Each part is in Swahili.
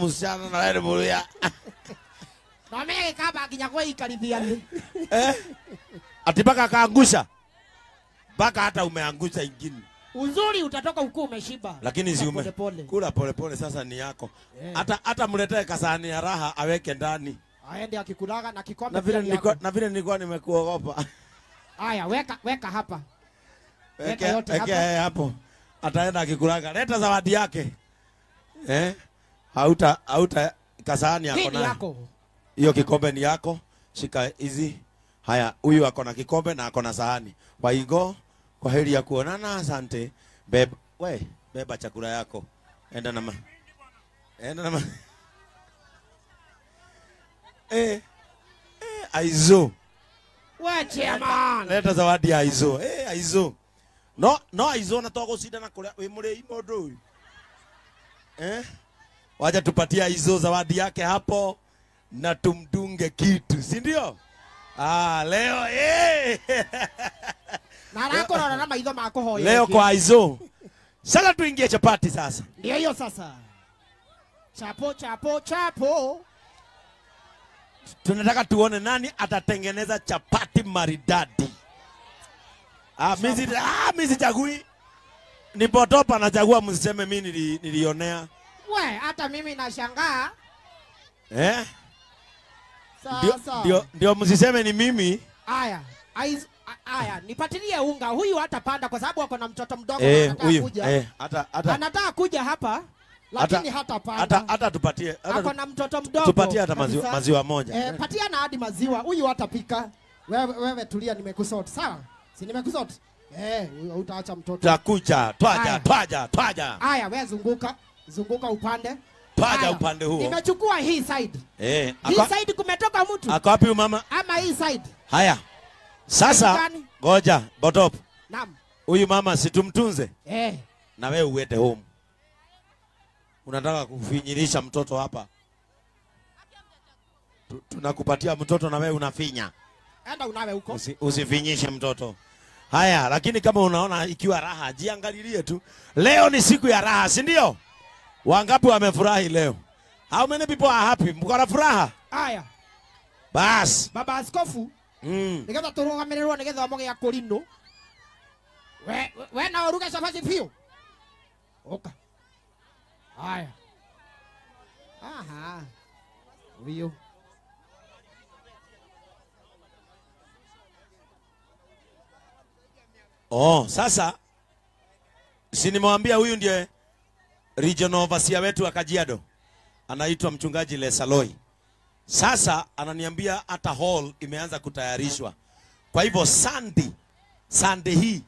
msichana na wewe mulia. Na mimi kama kinyakwa ikaribiani. Atibaka kaangusha. Baka hata umeangusha ingine. Uzuri utatoka huko umeshiba. Lakini si ume kula pole pole sasa ni yako. Hata mletee kasani ya raha aweke ndani. Aende akikulaga na kikombe. Na vile nilikuwa nimekuogopa. Haya weka hapa. Weka yote hapa. Hapo. Ataenda akikulaga. Leta zawadi yake. Hauta kasani yako na. Yako. Hiyo kikombe ni yako. Shika hizi. Haya, huyu ako na kikombe na ako na sahani. Waigo, kwa heri ya kuonana, asante. Beba chakula yako. Enda na Aizo. Wacha man. Leta zawadi ya Aizo. Aizo. No Aizo natoka usida na kule we murei modo. Wacha tupatie Aizo zawadi yake hapo na tumdunge kitu, si ndio? Leo Narakora na maitho mako hoyo. Leo kwa Aizo. Sasa tuingie chapati sasa. Ndio hiyo sasa. Chapo. Tunataka tuone nani atatengeneza chapati maridadi. Mimi sichagui. Nipotopa nachagua, msiseme mimi nilionea. Hata mimi nashangaa. Ndio msiseme ni mimi. Aya, nipatilie unga. Huyu hatapanda kwa sababu ako na mtoto mdogo anataka kuja. Anataka kuja hapa lakini hatapanda. Hata tupatie. Ako na mtoto mdogo. Tupatie hata maziwa moja. Patia na hadi maziwa. Huyu hatapika. Wewe tulia, nimekusort. Sawa? Si nimekusort? Utaacha mtoto. Takuja, twaja. Aya, wewe zunguka upande. Twaja upande huo. Nimechukua hii side. Hii side kumetoka mtu. Ako wapi mama? Ama hii side. Haya. Sasa ngoja, botop. Naam. Huyu mama situmtunze. Na wewe uende home. Unataka kufinyirisha mtoto hapa. Tunakupatia mtoto na wewe unafinya. Enda unawe huko. Usifinyishe mtoto. Haya, lakini kama unaona ikiwa raha, jiangalilie tu. Leo ni siku ya raha, si ndio? Wangapi wamefurahi leo? How many people are happy? Mko na furaha? Aya. Bas. Baba askofu. Nigetha turugamirerwo nigetha mo gya kurino. We na uruga chapati pio. Oka. Aya. Aha. Huyo. Sasa si nimewambia huyu ndiye regional overseer wetu wa Kajiado. Anaitwa mchungaji Lesaloi. Sasa ananiambia hata hall imeanza kutayarishwa. Kwa hivyo Sunday hii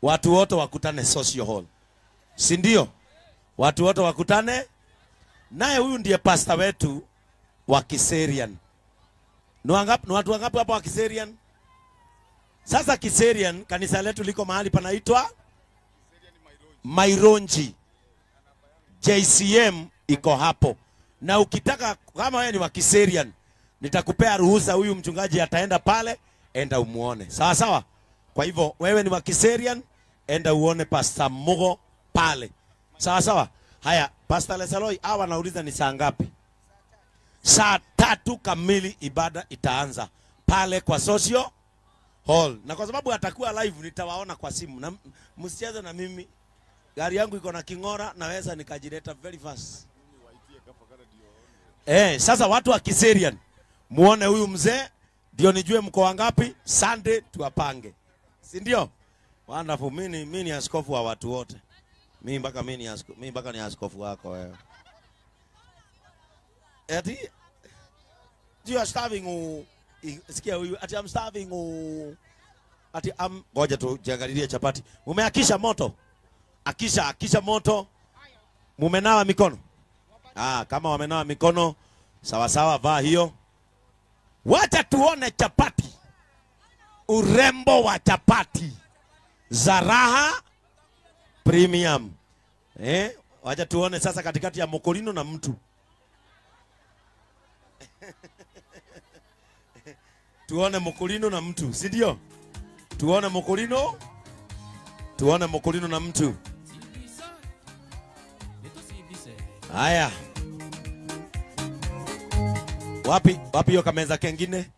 watu wote wakutane social hall. Si ndio? Watu wote wakutane. Naye huyu ndiye pastor wetu wa Kiserian. Ni watu wangapi hapa wa Kiserian? Sasa Kiserian kanisa letu liko mahali panaitwa Maironji. JCM iko hapo. Na ukitaka kama wewe ni wa Kiserian, nitakupea ruhusa, huyu mchungaji ataenda pale, enda umuone. Sawa sawa? Kwa hivyo wewe ni wa Kiserian, enda uone Pastor Mugo pale. Sawa sawa? Haya, Pastor Lesaloi hawa nauliza ni saa ngapi? Saa 3 kamili ibada itaanza pale kwa social hall. Na kwa sababu atakuwa live nitawaona kwa simu. Na msicheze na mimi. Gari yangu iko na kingora, naweza nikajileta very fast. Sasa watu wa Kiserian muone huyu mzee ndio nijue mko wangapi. Sunday tuwapange. Si ndio? Wonderful. Mimi ni askofu wa watu wote. Mimi mpaka ni askofu wako wewe. You are starving sikia huyu ati I'm starving ati ngoja tu jiangalilie chapati. Mumeakisha moto? Akisha moto. Mumenawa mikono? Kama wamenawa mikono sawa sawa, vaa hiyo. Wacha tuone chapati. Urembo wa chapati za Raha Premium. Wacha tuone sasa katikati ya mokolino na mtu. Tuone mokolino na mtu, si ndio? Tuone mokolino na mtu. Haya. Wapi hiyo kameza kengine?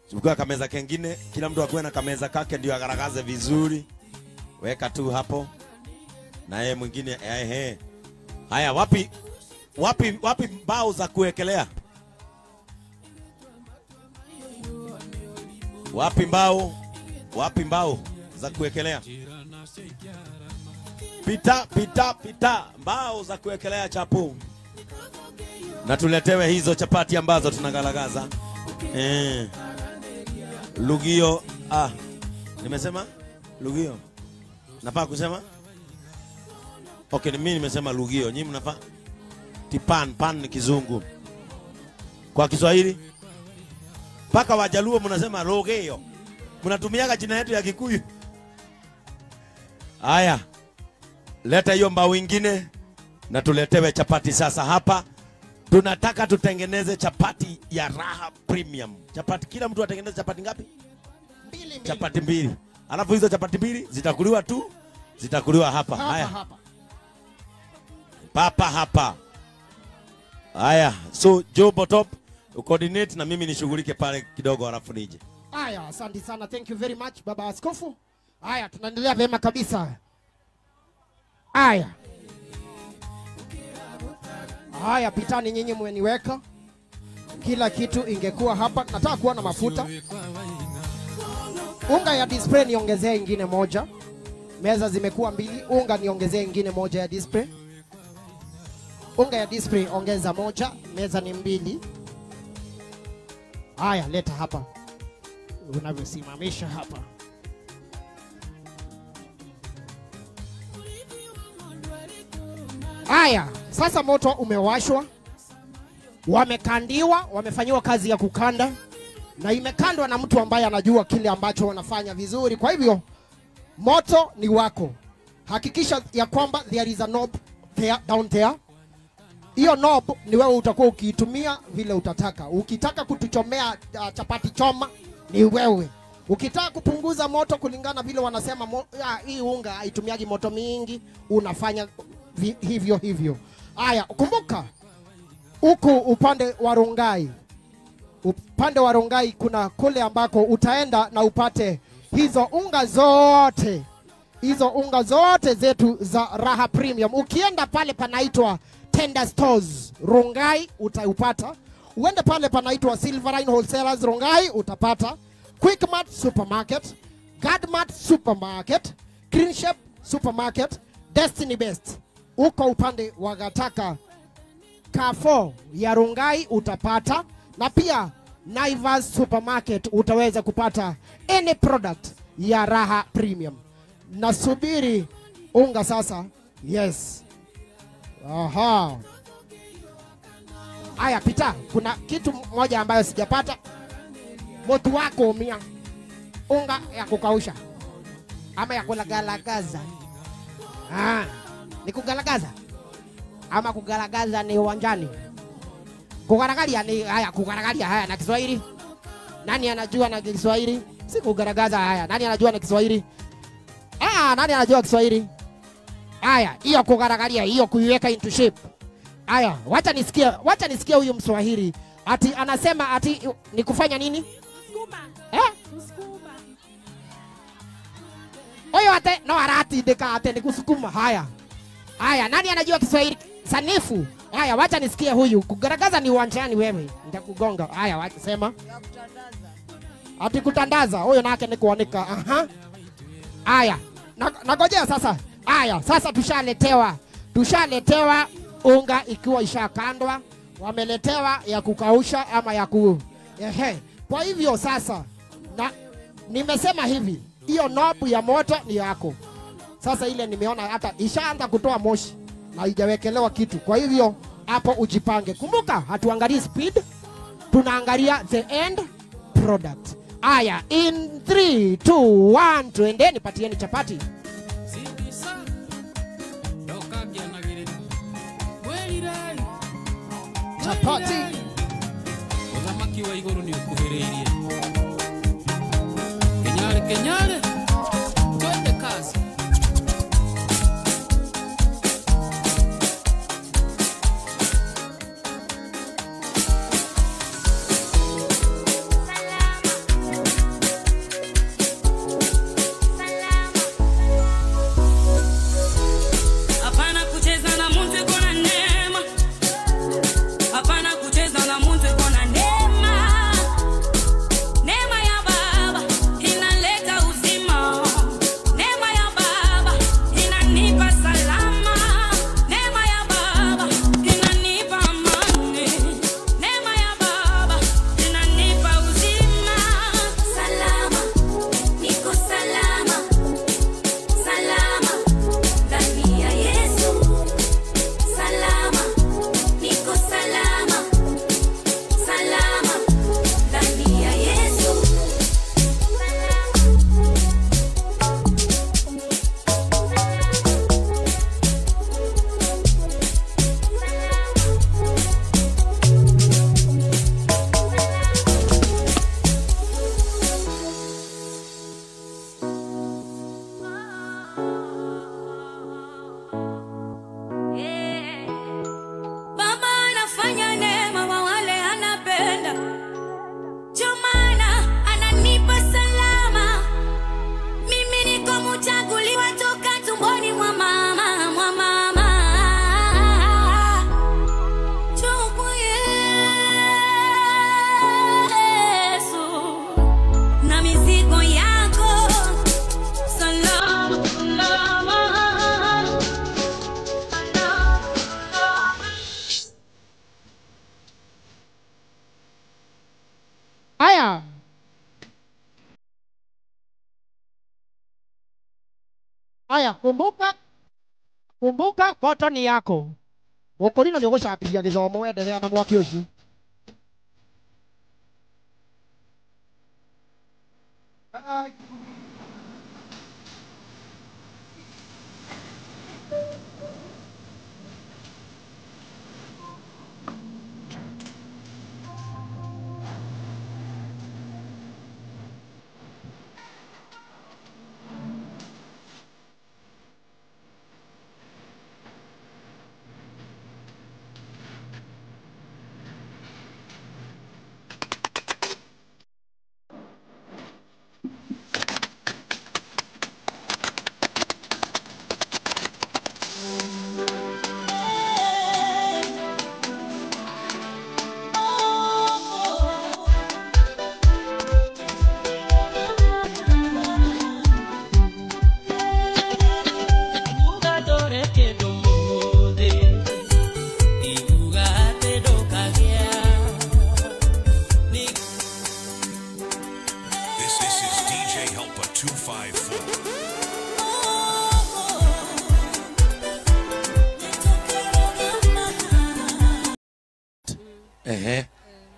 Chukua kameza kengine, kila mtu akuwe na kameza kake ndio agaragaze vizuri. Weka tu hapo. Na yeye mwingine Haya, wapi mbao za kuwekelea? Wapi mbao za kuwekelea? Pita mbao za kuwekelea chapo. Na tuletewe hizo chapati ambazo tunagalagaza. Lugio. Nimesema lugio. Nafaa kusema? Okay, mimi nimesema lugio. Nyinyi mnafaa pan ni kizungu. Kwa Kiswahili paka Wajaluo mnasema lugio. Mnatumiaga jina yetu ya Kikuyu. Haya. Leta hiyo mbao ingine na tuletewe chapati sasa hapa. Tunataka tutengeneze chapati ya Raha Premium. Chapati, kila mtu atengeneze chapati ngapi? 2. Chapati 2. Alafu hizo chapati 2 zitakuliwa tu. Zitakuliwa hapa. Haya. Hapa. Haya. So Joe Botop coordinate na mimi nishughulike pale kidogo alafu nije. Haya, asante sana. Thank you very much Baba Askofu. Haya, tunaendelea vyema kabisa. Haya, pitani nyinyi mweniweka. Kila kitu ingekuwa hapa. Nataka kuwa na mafuta. Unga ya display niongezee ingine moja. Meza zimekuwa 2. Unga niongezee ingine moja ya display. Unga ya display ongeza moja. Meza ni 2. Haya, leta hapa. Unavyosimamisha hapa. Haya, sasa moto umewashwa. Wamekandiwa, wamefanyiwa kazi ya kukanda. Na imekandwa na mtu ambaye anajua kile ambacho wanafanya vizuri. Kwa hivyo, moto ni wako. Hakikisha ya kwamba there is a knob there, down there. Hiyo knob ni wewe utakuwa ukiitumia vile utataka. Ukitaka kutuchomea chapati choma ni wewe. Ukitaka kupunguza moto kulingana vile wanasema hii unga haitumiagi moto mingi, unafanya hivyo. Haya, kumbuka huku upande wa Rongai. Upande wa Rongai kuna kule ambako utaenda na upate hizo unga zote. Hizo unga zote zetu za Raha Premium. Ukienda pale panaitwa Tender Stores Rongai utaupata. Uende pale panaitwa Silverine Wholesalers Rongai utapata. Quickmart Supermarket, Gadmart Supermarket, Green Shape Supermarket, Destiny Best. Uko upande wa Gataka Carrefour ya Rongai utapata. Na pia Naivas Supermarket utaweza kupata any product ya Raha Premium. Nasubiri unga sasa. Yes. Aha. Aya, pita. Kuna kitu moja ambayo sijapata. Moto wako umia. Unga ya kukausha ama ya kugalagaza? Ni kugalagaza ama kugalagaza ni uwanjani? Kugaragalia ni kugaragalia haya na Kiswahili. Nani anajua na Kiswahili? Si kugaragaza haya. Nani anajua na Kiswahili? Nani anajua Kiswahili? Haya, hiyo kugaragalia, hiyo kuiweka into shape. Haya, wacha nisikie huyu Mswahili. Ati anasema ati ni kufanya nini? Sukuma. Sukuma. Oyo ate no arati deka ate ni kusukuma. Haya, nani anajua Kiswahili sanifu? Haya, wacha nisikie huyu. Kugaragaza ni uwanjani wewe. Nitakugonga. Haya, wacha sema. Ya kutandaza. Ati kutandaza. Huyo nake ni kuanika. Haya. Nagojea sasa. Haya, sasa tushaletewa unga ikiwa ishakandwa. Wameletewa ya kukausha ama ya Kwa hivyo sasa nimesema hivi, hiyo knob ya moto ni yako. Sasa ile nimeona hata ishaanza kutoa moshi na haijawekelewa kitu. Kwa hivyo hapo ujipange. Kumbuka hatuangalii speed, tunaangalia the end product. Haya, in 3 2 1 tuendeni, patieni chapati. Chapati Uzamaki wa iguru ni ukuhireirie Kenyare twende kazi. Aya, kumbuka. Kumbuka moto ni yako. Ukolino ndio gũcambithia gĩthomo endelea na mwaki ũcio.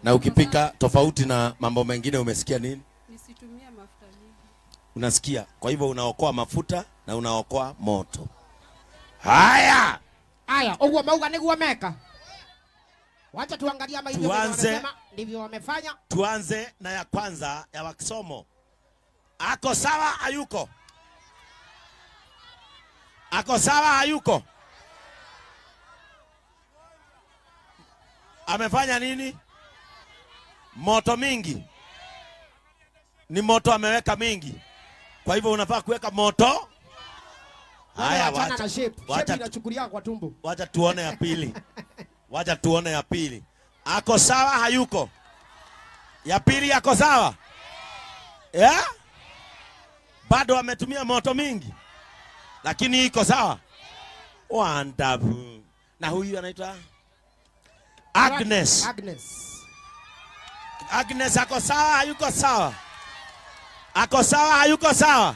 Na ukipika tofauti na mambo mengine umesikia nini? Nisitumie mafuta mingi. Unasikia? Kwa hivyo unaokoa mafuta na unaokoa moto. Haya. Aya, ugo mauga niguo meka. Wacha tuangalie ama hivyo wanasema ndivyo wamefanya. Tuanze na ya kwanza ya wakisomo. Ako sawa hayuko? Ako sawa hayuko? Amefanya nini? Moto mingi. Ni moto ameweka mingi. Kwa hivyo unafaa kuweka moto. Haya, wacha. Shape inachukulia kwa tumbo. Wacha tuone ya pili. Wacha tuone ya pili. Ako sawa hayuko? Ya pili yako sawa? Yeah? Bado ametumia moto mingi. Lakini iko sawa. Wonderful. Na huyu anaitwa Agnes. Agnes ako sawa hayuko sawa? Ako sawa hayuko sawa?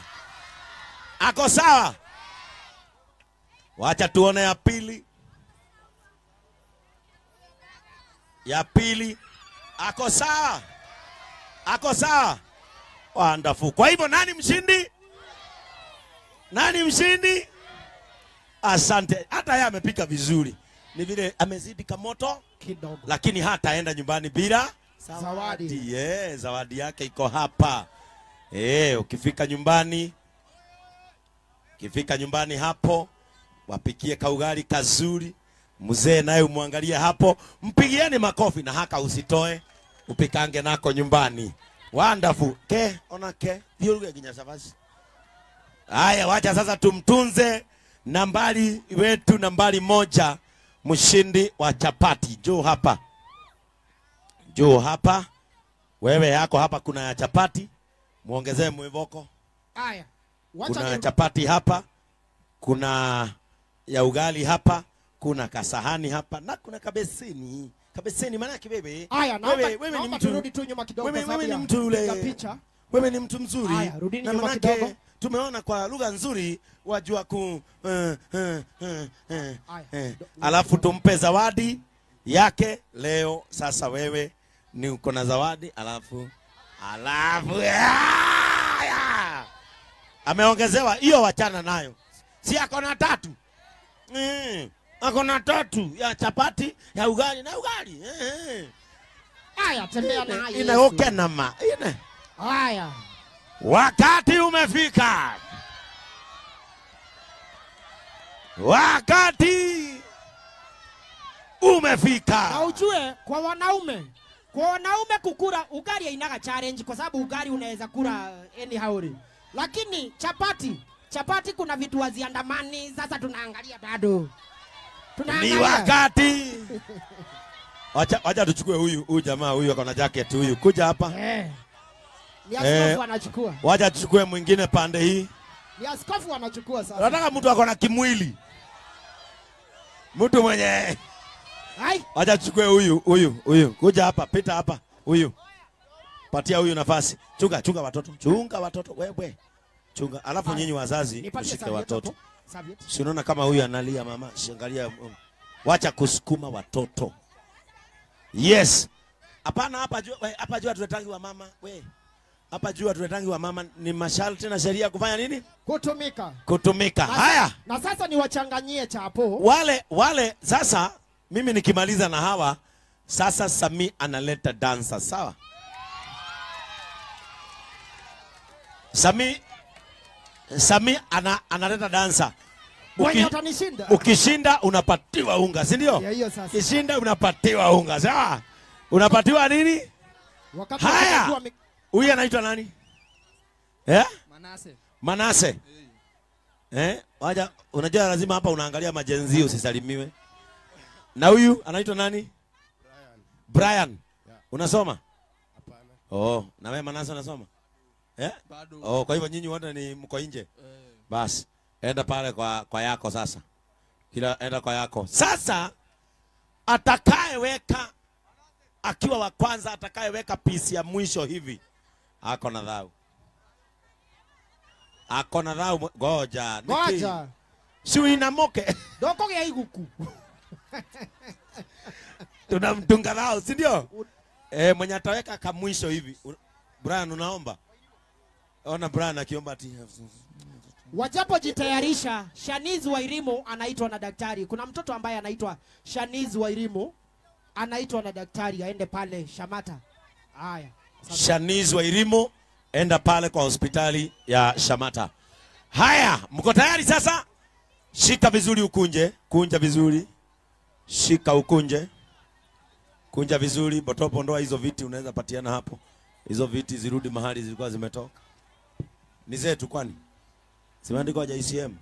Ako sawa? Wacha tuone ya pili. Ya pili. Ako sawa? Ako sawa? Wonderful. Kwa hivyo nani mshindi? Nani mshindi? Asante. Hata yeye amepika vizuri. Ni vile amezidi kamoto kidogo. Lakini hataenda nyumbani bila zawadi. Zawadi yake iko hapa. Ukifika nyumbani hapo wapikie kaugali kazuri. Mzee naye umwangalie hapo, mpigieni makofi na haka usitoe, upikange nako nyumbani. Wonderful. Onake viuruge ginyasafasi. Haya, wacha sasa tumtunze nambari wetu nambari 1, mshindi wa chapati. Njoo hapa. Njoo hapa. Wewe yako hapa kuna ya chapati. Muongezee mwivoko. Haya. Kuna ya chapati hapa. Kuna ya ugali hapa. Kuna kasahani hapa. Na kuna kabeseni. Kabeseni maana yake bebe. Haya, wewe ni mtu. Turudi tu nyuma kidogo kwa sababu ni mtu ule. Picha. Wewe ni mtu mzuri. Haya, rudini na nyuma kidogo. Tumeona kwa lugha nzuri wajua ku alafu tumpe zawadi yake leo. Sasa wewe ni uko na zawadi alafu ameongezewa hiyo, wachana nayo. Si ako na 3. Ako na 3 ya chapati, ya ugali na ugali. Haya, tembea na hayo. Inaoke nama. Haya. Wakati umefika. Wakati umefika. Na ujue kwa wanaume kukura ugali hainaga challenge kwa sababu ugali unaweza kula anyhow. Lakini chapati kuna vitu waziandamani. Sasa tunaangalia bado. Ni wakati. Wacha tuchukue huyu jamaa huyu ako na jacket huyu. Kuja hapa. Ni askofu anachukua. Wacha tuchukue mwingine pande hii. Ni askofu anachukua sasa. Nataka mtu ako na kimwili. Mtu mwenye. Hai. Wacha tuchukue huyu. Kuja hapa, pita hapa. Huyu. Patia huyu nafasi. Chunga watoto. Chunga watoto wewe. Chunga. Alafu nyinyi wazazi Nipatie mshike serviette watoto. hapo. Serviette. Si unaona kama huyu analia mama, shangalia. Wacha kusukuma watoto. Yes. Hapana hapa jua tuletangi wa mama. We. Hapa jua tuletangi wa mama ni masharti na sheria kufanya nini? Kutumika. Haya. Na sasa ni wachanganyie chapo. Wale sasa mimi nikimaliza na hawa sasa Sami analeta dancer, sawa? Sami analeta dancer. Ukishinda unapatiwa unga, si ndio? Hiyo sasa. Ukishinda unapatiwa unga, sawa? Unapatiwa nini? Wakati haya. Huyu anaitwa nani? Manase. Waja, unajua lazima hapa unaangalia majenzi usisalimiwe. Na huyu anaitwa nani? Brian. Yeah. Unasoma? Hapana. Oh, na wewe Manase unasoma? Bado. Oh, kwa hivyo nyinyi wote ni mko nje. Basi, enda pale kwa yako sasa. Enda kwa yako. Sasa atakayeweka akiwa wa kwanza atakayeweka pisi ya mwisho hivi. Ako na dhau. Goja. Si inamoke. Doko ya iguku. Tunamtunga dhau, si ndio? Mwenye ataweka kama mwisho hivi. Brian unaomba? Ona Brian akiomba ati. Wajapo jitayarisha, Shaniz Wairimu anaitwa na daktari. Kuna mtoto ambaye anaitwa Shaniz Wairimu anaitwa na daktari, aende pale Shamata. Haya. Shaniz Wairimu enda pale kwa hospitali ya Shamata. Haya, mko tayari sasa? Shika vizuri ukunje, kunja vizuri. Shika ukunje. Kunja vizuri, Botopo ndoa hizo viti unaweza patiana hapo. Hizo viti zirudi mahali zilikuwa zimetoka. Ni zetu kwani? Simeandikwa JCM.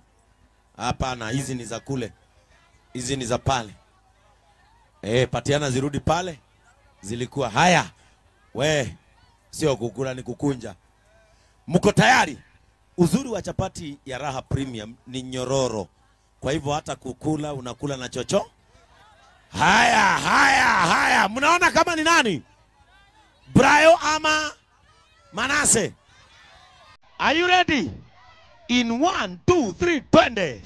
Hapana, hizi ni za kule. Hizi ni za pale. Patiana zirudi pale. Zilikuwa haya. We, sio kukula ni kukunja. Mko tayari? Uzuri wa chapati ya Raha Premium ni nyororo. Kwa hivyo hata kukula unakula na chocho. Haya. Mnaona kama ni nani? Brayo ama Manase? Are you ready? In 1, 2, 3, twende.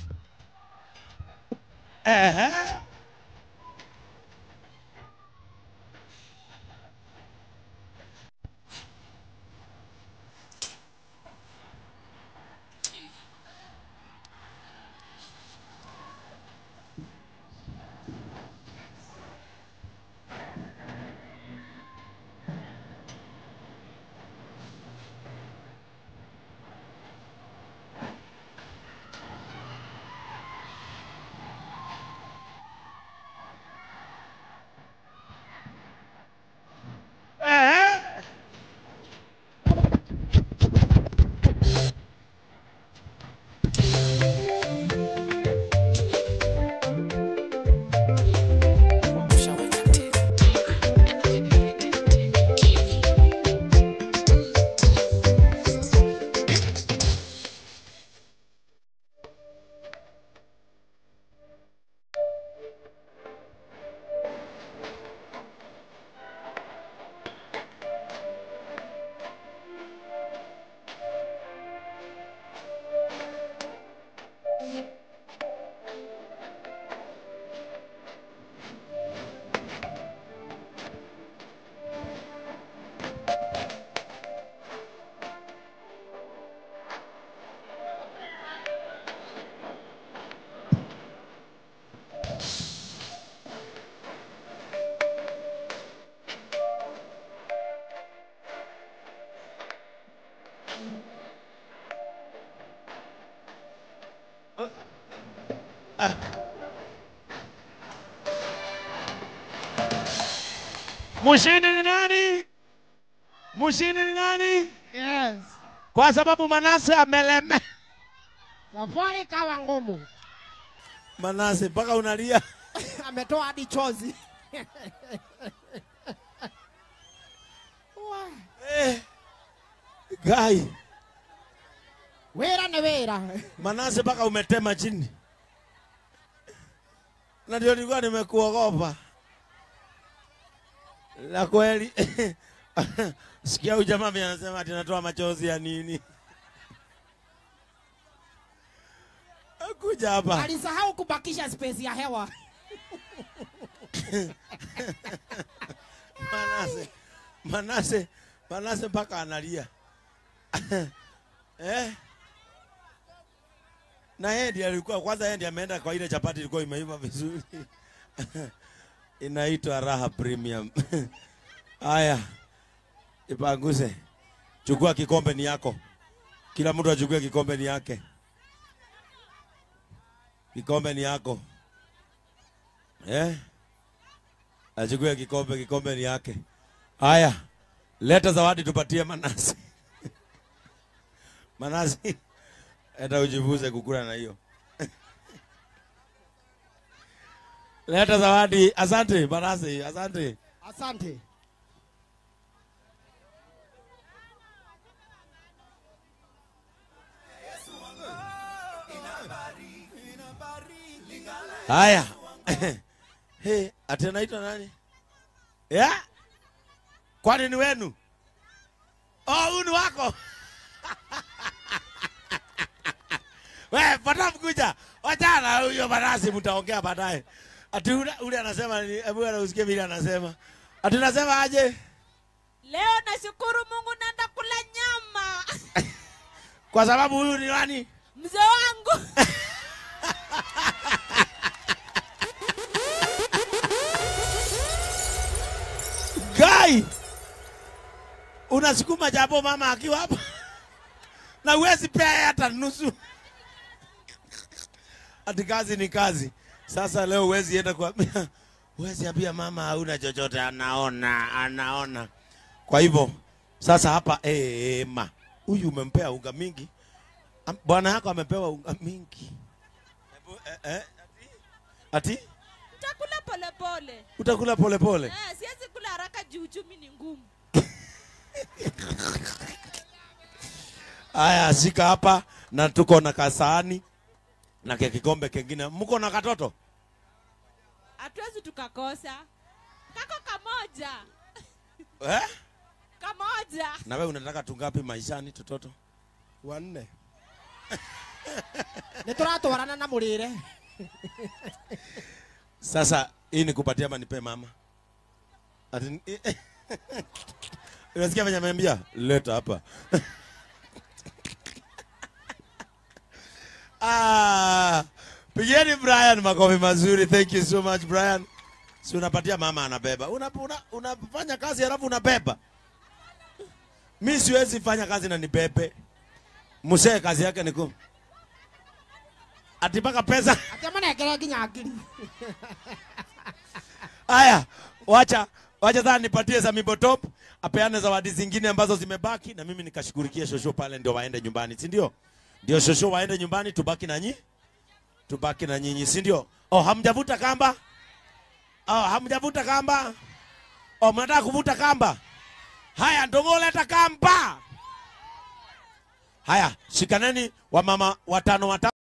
Mshindi ni nani? Mshindi ni nani? Yes. Kwa sababu Manase ameleme. Safari kawa ngumu. Manase mpaka unalia. Ametoa hadi chozi. Guy. Wera ne wera. Manase mpaka umetema chini. Na ndio nilikuwa nimekuogopa. La kweli. Sikia huyu jamaa anasema ati anatoa machozi ya nini? Kuja hapa. Alisahau kubakisha space ya hewa. Manase mpaka analia. Na yeye ndiye alikuwa kwanza, yeye ndiye ameenda kwa ile chapati ilikuwa imeiva vizuri. Inaitwa Raha Premium. Haya. Ipanguse. Chukua kikombe ni yako. Kila mtu achukue kikombe ni yake. Kikombe ni yako. Achukue kikombe ni yake. Haya. Leta zawadi tupatie Manase. Manase. Enda ujivuze kukula na hiyo. Leta zawadi. Asante Manase, asante. Asante. Haya. Hey, ati anaitwa nani? Yeah? Kwani ni wenu? Oh, huyu ni wako. Wewe, pata mkuja. Wachana huyo Manase, mtaongea baadaye. Ati ule anasema ni, hebu usikie vile anasema. Ati nasema aje? Leo nashukuru Mungu naenda kula nyama. Kwa sababu huyu ni nani? Mzee wangu. Guy! Unasukuma japo mama akiwa hapa. Na huwezi pea hata nusu. Ati kazi ni kazi. Sasa leo huwezi enda kuambia, huwezi ambia mama hauna chochote, anaona. Kwa hivyo sasa hapa ma huyu umempea unga mingi. Bwana yako amepewa unga mingi. Ati? Utakula polepole. Utakula polepole. Siwezi kula haraka juu uchumi ni ngumu. Aya, shika hapa na tuko na kasahani na kikombe kingine. Mko na katoto? Hatuwezi tukakosa. Kako kamoja. Kamoja. Na wewe unataka tungapi maishani tutoto? 4. Nitũratwarana na mũrĩre. Sasa hii ni kupatia ama nipe mama? Unasikia venye ameniambia? Leta hapa. Pigeni Brian makofi mazuri. Thank you so much Brian. Si unapatia mama anabeba. Unafanya kazi halafu unabeba. Mimi siwezi fanya kazi na nibebe. Mzee kazi yake ni kum. Atipaka pesa. Atamana yake nginya akili. Aya, wacha sasa nipatie Samibo Top apeane zawadi zingine ambazo zimebaki na mimi nikashughulikia shosho pale ndio waende nyumbani, si ndio? Ndio shosho waende nyumbani, tubaki na nyinyi, si ndio? Oh, hamjavuta kamba? Oh, mnataka kuvuta kamba? Haya, ndio leta kamba. Haya, shikaneni wamama watano.